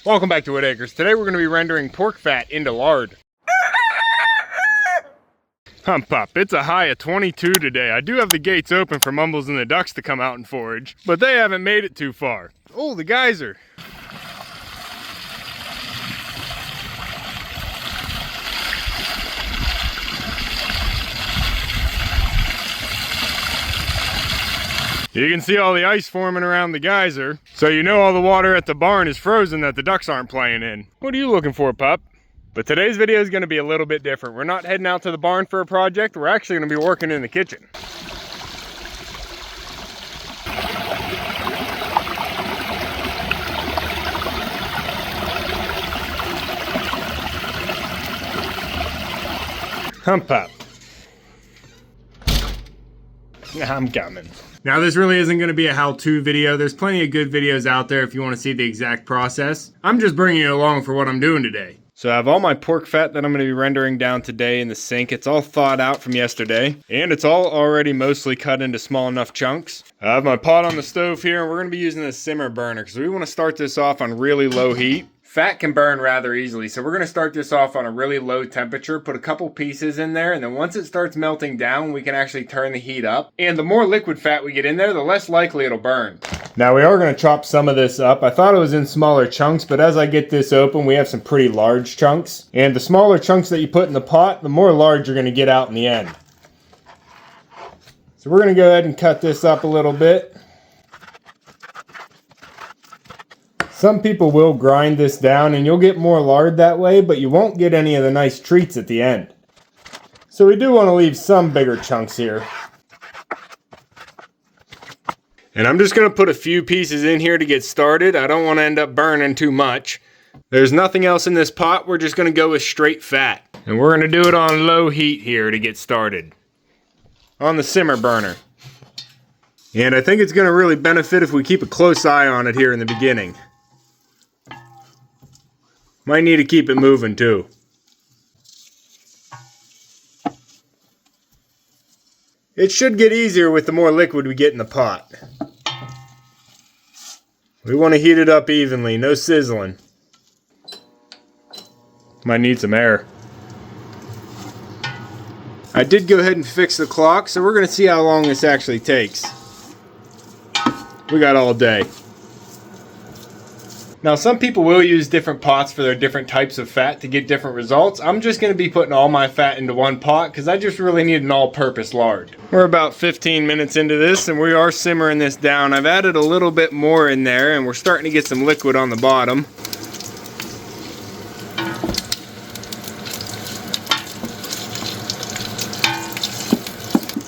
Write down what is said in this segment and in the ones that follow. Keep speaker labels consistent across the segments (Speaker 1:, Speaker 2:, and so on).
Speaker 1: Welcome back to Whitt Acres. Today we're going to be rendering pork fat into lard. Hump Pup, it's a high of 22 today. I do have the gates open for Mumbles and the ducks to come out and forage, but they haven't made it too far. Oh, the geyser. You can see all the ice forming around the geyser, so you know all the water at the barn is frozen that the ducks aren't playing in. What are you looking for, pup? But today's video is going to be a little bit different. We're not heading out to the barn for a project. We're actually going to be working in the kitchen. Hump Pup. I'm coming. Now this really isn't going to be a how-to video. There's plenty of good videos out there if you want to see the exact process. I'm just bringing you along for what I'm doing today. So I have all my pork fat that I'm going to be rendering down today in the sink. It's all thawed out from yesterday, and it's all already mostly cut into small enough chunks. I have my pot on the stove here, and we're going to be using a simmer burner because we want to start this off on really low heat. Fat can burn rather easily, so we're going to start this off on a really low temperature, put a couple pieces in there, and then once it starts melting down, we can actually turn the heat up. And the more liquid fat we get in there, the less likely it'll burn. Now we are going to chop some of this up. I thought it was in smaller chunks, but as I get this open, we have some pretty large chunks. And the smaller chunks that you put in the pot, the more large you're going to get out in the end. So we're going to go ahead and cut this up a little bit. Some people will grind this down and you'll get more lard that way, but you won't get any of the nice treats at the end. So we do want to leave some bigger chunks here. And I'm just going to put a few pieces in here to get started. I don't want to end up burning too much. There's nothing else in this pot. We're just going to go with straight fat. And we're going to do it on low heat here to get started. On the simmer burner. And I think it's going to really benefit if we keep a close eye on it here in the beginning. Might need to keep it moving too. It should get easier with the more liquid we get in the pot. We want to heat it up evenly, no sizzling. Might need some air. I did go ahead and fix the clock, so we're going to see how long this actually takes. We got all day. Now some people will use different pots for their different types of fat to get different results. I'm just going to be putting all my fat into one pot because I just really need an all-purpose lard. We're about 15 minutes into this and we are simmering this down. I've added a little bit more in there and we're starting to get some liquid on the bottom.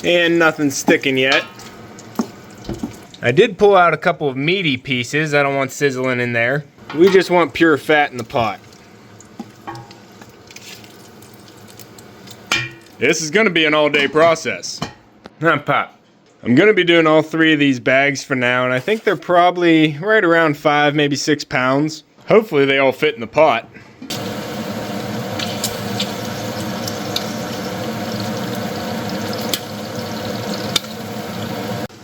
Speaker 1: And nothing's sticking yet. I did pull out a couple of meaty pieces. I don't want sizzling in there. We just want pure fat in the pot. This is going to be an all-day process. Pop. I'm going to be doing all 3 of these bags for now, and I think they're probably right around 5, maybe 6 pounds. Hopefully they all fit in the pot.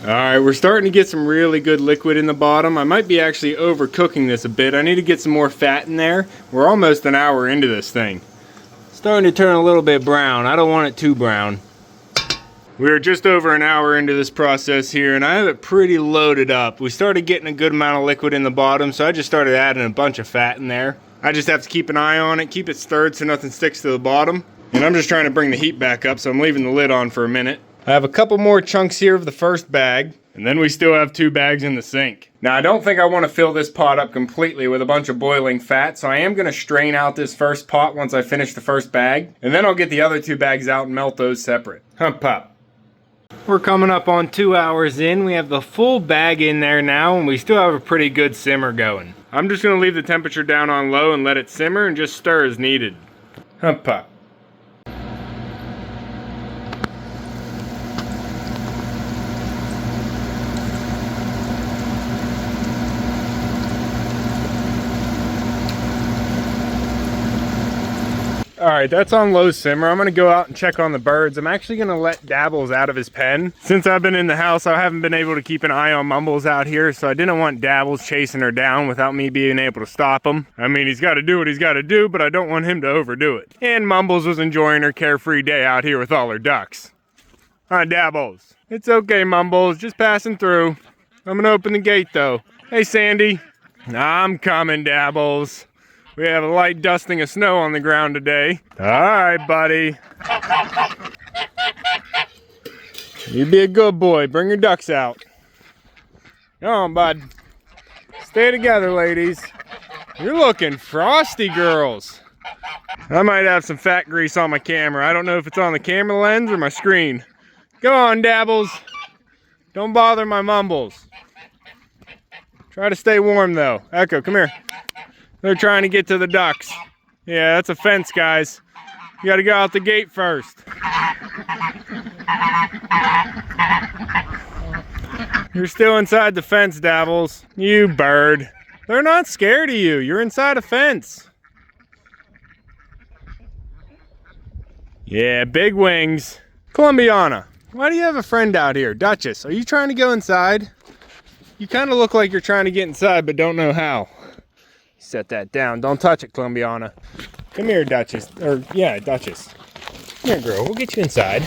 Speaker 1: Alright, we're starting to get some really good liquid in the bottom. I might be actually overcooking this a bit. I need to get some more fat in there. We're almost an hour into this thing. Starting to turn a little bit brown. I don't want it too brown. We're just over an hour into this process here and I have it pretty loaded up. We started getting a good amount of liquid in the bottom, so I just started adding a bunch of fat in there. I just have to keep an eye on it, keep it stirred so nothing sticks to the bottom. And I'm just trying to bring the heat back up, so I'm leaving the lid on for a minute. I have a couple more chunks here of the first bag, and then we still have 2 bags in the sink. Now I don't think I want to fill this pot up completely with a bunch of boiling fat, so I am going to strain out this first pot once I finish the first bag, and then I'll get the other 2 bags out and melt those separate. Hump Pop. We're coming up on 2 hours in. We have the full bag in there now, and we still have a pretty good simmer going. I'm just going to leave the temperature down on low and let it simmer and just stir as needed. Hump Pop. Alright, that's on low simmer. I'm gonna go out and check on the birds. I'm actually gonna let Dabbles out of his pen. Since I've been in the house, I haven't been able to keep an eye on Mumbles out here, so I didn't want Dabbles chasing her down without me being able to stop him. I mean, he's gotta do what he's gotta do, but I don't want him to overdo it. And Mumbles was enjoying her carefree day out here with all her ducks. Hi, Dabbles. It's okay, Mumbles, just passing through. I'm gonna open the gate though. Hey, Sandy. I'm coming, Dabbles. We have a light dusting of snow on the ground today. All right, buddy. You be a good boy. Bring your ducks out. Come on, bud. Stay together, ladies. You're looking frosty, girls. I might have some fat grease on my camera. I don't know if it's on the camera lens or my screen. Go on, Dabbles. Don't bother my Mumbles. Try to stay warm, though. Echo, come here. They're trying to get to the ducks. Yeah, that's a fence, guys. You gotta go out the gate first. You're still inside the fence, Dabbles. You bird. They're not scared of you. You're inside a fence. Yeah, big wings. Columbiana, why do you have a friend out here? Duchess, are you trying to go inside? You kind of look like you're trying to get inside, but don't know how. Set that down. Don't touch it, Columbiana. Come here, Duchess. Or, yeah, Duchess. Come here, girl. We'll get you inside.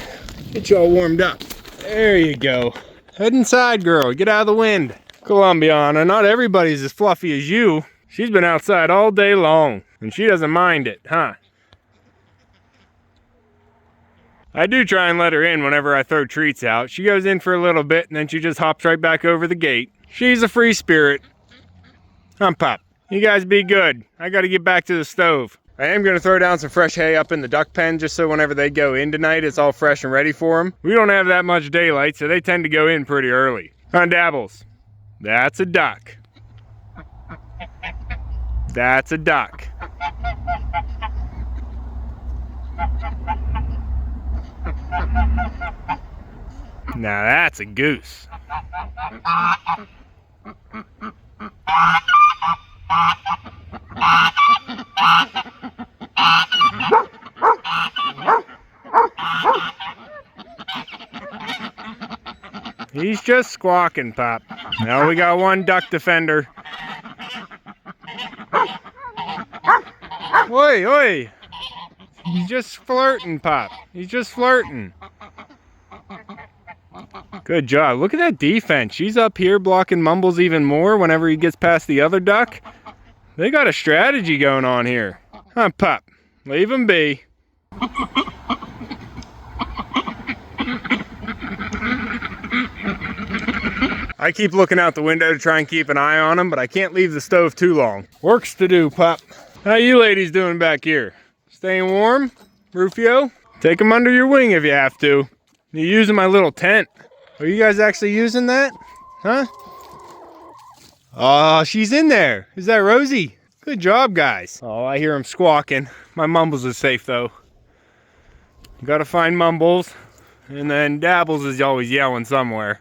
Speaker 1: Get you all warmed up. There you go. Head inside, girl. Get out of the wind. Columbiana, not everybody's as fluffy as you. She's been outside all day long, and she doesn't mind it, huh? I do try and let her in whenever I throw treats out. She goes in for a little bit, and then she just hops right back over the gate. She's a free spirit. Pop. You guys be good. I gotta get back to the stove. I am gonna throw down some fresh hay up in the duck pen just so whenever they go in tonight, it's all fresh and ready for them. We don't have that much daylight, so they tend to go in pretty early. Huh, Dabbles? That's a duck. That's a duck. Now that's a goose. He's just squawking, Pop. Now we got one duck defender. Oi, oi! He's just flirting, Pop. He's just flirting. Good job. Look at that defense. She's up here blocking Mumbles even more whenever he gets past the other duck. They got a strategy going on here. Huh, Pop? Leave him be. I keep looking out the window to try and keep an eye on him, but I can't leave the stove too long. Works to do, Pop. How you ladies doing back here? Staying warm? Rufio? Take him under your wing if you have to. You're using my little tent. Are you guys actually using that? Huh? Oh, she's in there. Is that Rosie? Good job, guys. Oh, I hear him squawking. My Mumbles is safe, though. Gotta find Mumbles. And then Dabbles is always yelling somewhere.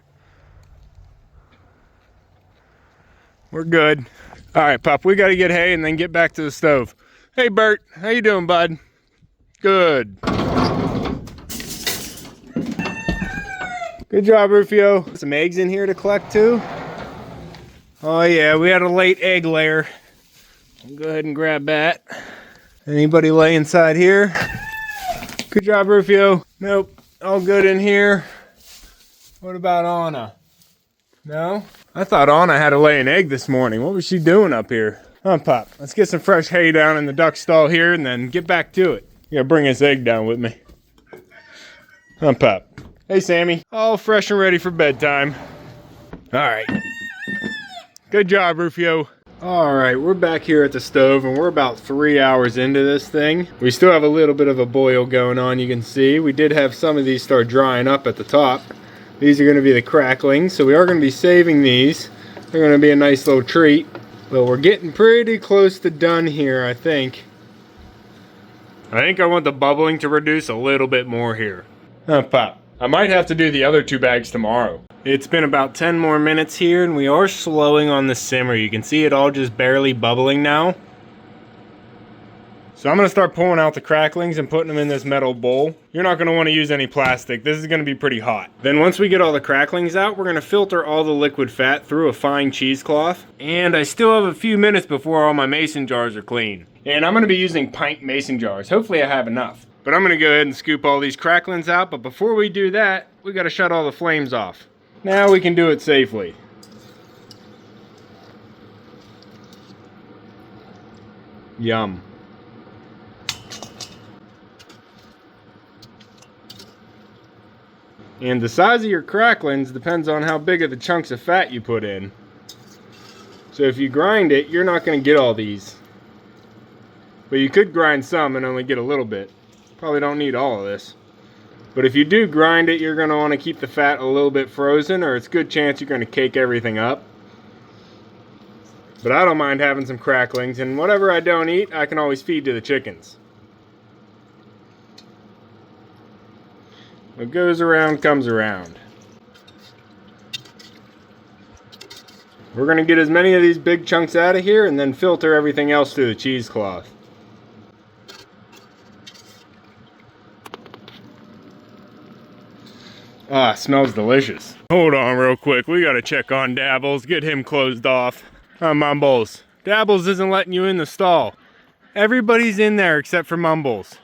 Speaker 1: We're good. All right, Pop, we gotta get hay and then get back to the stove. Hey, Bert, how you doing, bud? Good. Good job, Rufio. Some eggs in here to collect, too. Oh, yeah, we had a late egg layer. I'll go ahead and grab that. Anybody lay inside here? Good job, Rufio. Nope, all good in here. What about Anna? No? I thought Anna had to lay an egg this morning. What was she doing up here? Huh, Pop? Let's get some fresh hay down in the duck stall here and then get back to it. You gotta bring this egg down with me. Huh, Pop? Hey, Sammy. All fresh and ready for bedtime. All right. Good job, Rufio. All right, we're back here at the stove and we're about 3 hours into this thing. We still have a little bit of a boil going on, you can see. We did have some of these start drying up at the top. These are gonna be the cracklings, so we are gonna be saving these. They're gonna be a nice little treat. But we're getting pretty close to done here, I think. I want the bubbling to reduce a little bit more here. Huh, Pop? I might have to do the other 2 bags tomorrow. It's been about 10 more minutes here and we are slowing on the simmer. You can see it all just barely bubbling now. So I'm going to start pulling out the cracklings and putting them in this metal bowl. You're not going to want to use any plastic. This is going to be pretty hot. Then once we get all the cracklings out, we're going to filter all the liquid fat through a fine cheesecloth. And I still have a few minutes before all my mason jars are clean. And I'm going to be using pint mason jars. Hopefully I have enough. But I'm going to go ahead and scoop all these cracklings out. But before we do that, we got to shut all the flames off. Now we can do it safely. Yum. And the size of your cracklings depends on how big of the chunks of fat you put in. So if you grind it, you're not going to get all these. But you could grind some and only get a little bit. Probably don't need all of this. But if you do grind it, you're going to want to keep the fat a little bit frozen, or it's a good chance you're going to cake everything up. But I don't mind having some cracklings, and whatever I don't eat, I can always feed to the chickens. What goes around comes around. We're going to get as many of these big chunks out of here and then filter everything else through the cheesecloth. Ah, smells delicious. Hold on real quick, we got to check on Dabbles, get him closed off. Mumbles. Dabbles isn't letting you in the stall. Everybody's in there except for Mumbles.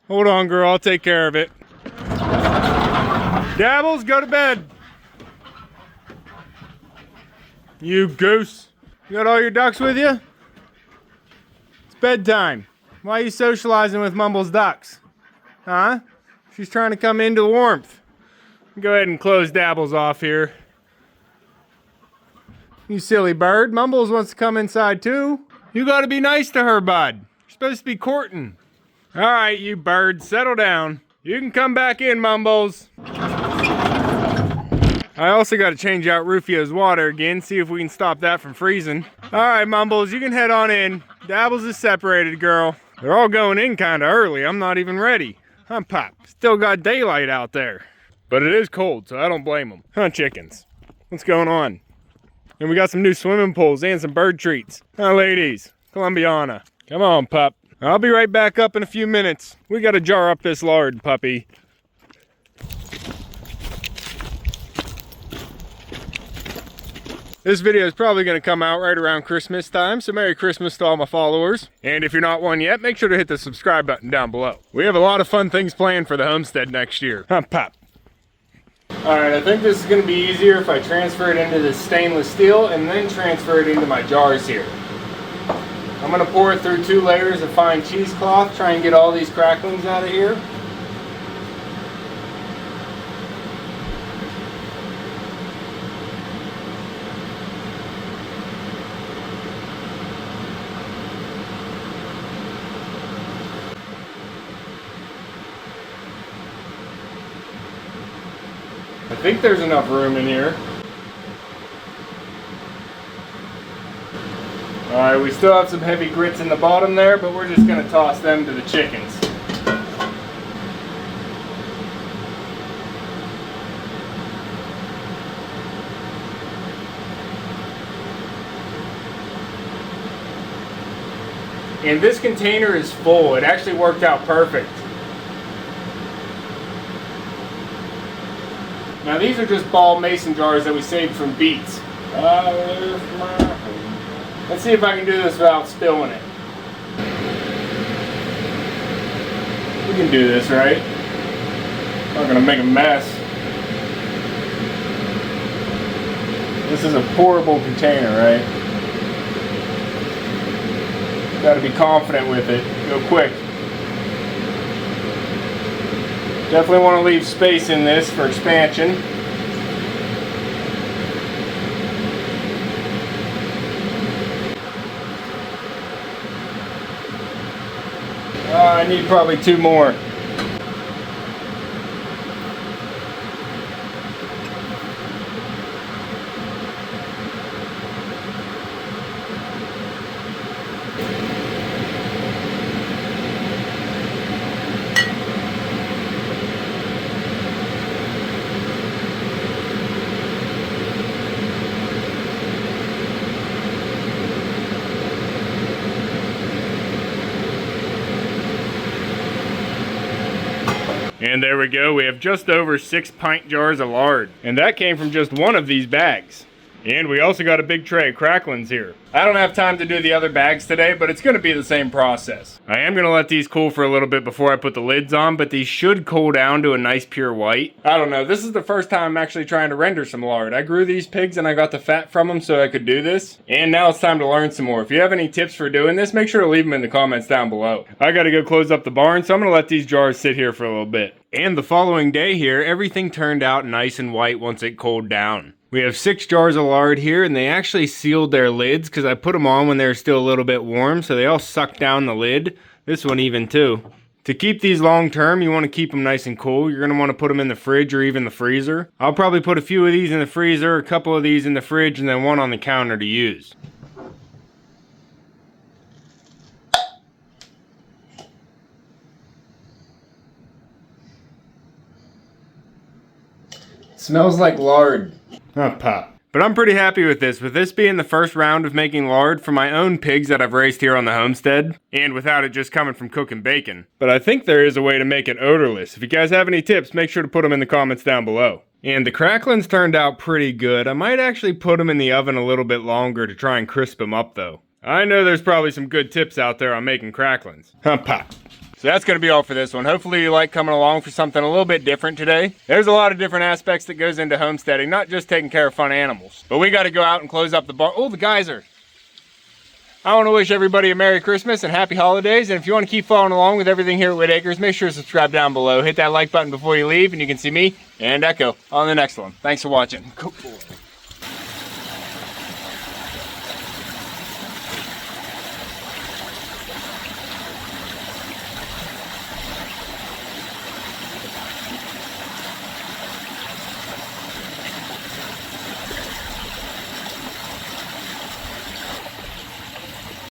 Speaker 1: Hold on, girl, I'll take care of it. Dabbles, go to bed. You goose. You got all your ducks with you? It's bedtime. Why are you socializing with Mumbles' ducks? Huh? She's trying to come into the warmth. Go ahead and close Dabbles off here. You silly bird. Mumbles wants to come inside too. You gotta be nice to her, bud. You're supposed to be courting. Alright, you bird, settle down. You can come back in, Mumbles. I also got to change out Rufio's water again, see if we can stop that from freezing. Alright, Mumbles, you can head on in. Dabbles is separated, girl. They're all going in kind of early. I'm not even ready. Huh, Pop? Still got daylight out there. But it is cold, so I don't blame them. Huh, chickens? What's going on? And we got some new swimming pools and some bird treats. Huh, ladies? Columbiana. Come on, pup. I'll be right back up in a few minutes. We gotta jar up this lard, puppy. This video is probably going to come out right around Christmas time, so Merry Christmas to all my followers. And if you're not one yet, make sure to hit the subscribe button down below. We have a lot of fun things planned for the homestead next year. Huh, Pop? Alright, I think this is going to be easier if I transfer it into this stainless steel and then transfer it into my jars here. I'm going to pour it through 2 layers of fine cheesecloth, try and get all these cracklings out of here. I think there's enough room in here. Alright, we still have some heavy grits in the bottom there, but we're just going to toss them to the chickens. And this container is full. It actually worked out perfect. Now these are just ball mason jars that we saved from beets. Let's see if I can do this without spilling it. We can do this, right? Not gonna make a mess. This is a pourable container, right? Gotta be confident with it. Go quick. Definitely want to leave space in this for expansion. I need probably 2 more. And there we go, we have just over 6 pint jars of lard. And that came from just one of these bags. And we also got a big tray of cracklings here. I don't have time to do the other bags today, but it's gonna be the same process. I am gonna let these cool for a little bit before I put the lids on, but these should cool down to a nice pure white. I don't know, this is the first time I'm actually trying to render some lard. I grew these pigs and I got the fat from them so I could do this. And now it's time to learn some more. If you have any tips for doing this, make sure to leave them in the comments down below. I gotta go close up the barn, so I'm gonna let these jars sit here for a little bit. And the following day here, everything turned out nice and white once it cooled down. We have 6 jars of lard here, and they actually sealed their lids because I put them on when they were still a little bit warm, so they all sucked down the lid. This one even too. To keep these long term, you want to keep them nice and cool. You're going to want to put them in the fridge or even the freezer. I'll probably put a few of these in the freezer, a couple of these in the fridge, and then one on the counter to use. Smells like lard. Oh, pop. But I'm pretty happy with this being the first round of making lard for my own pigs that I've raised here on the homestead, and without it just coming from cooking bacon. But I think there is a way to make it odorless. If you guys have any tips, make sure to put them in the comments down below. And the cracklings turned out pretty good. I might actually put them in the oven a little bit longer to try and crisp them up though. I know there's probably some good tips out there on making cracklings. Pop. So that's going to be all for this one. Hopefully you like coming along for something a little bit different today. There's a lot of different aspects that goes into homesteading, not just taking care of fun animals. But we got to go out and close up the barn. Oh, the geyser. I want to wish everybody a Merry Christmas and Happy Holidays. And if you want to keep following along with everything here at Whitt Acres, make sure to subscribe down below. Hit that like button before you leave, and you can see me and Echo on the next one. Thanks for watching. Good boy.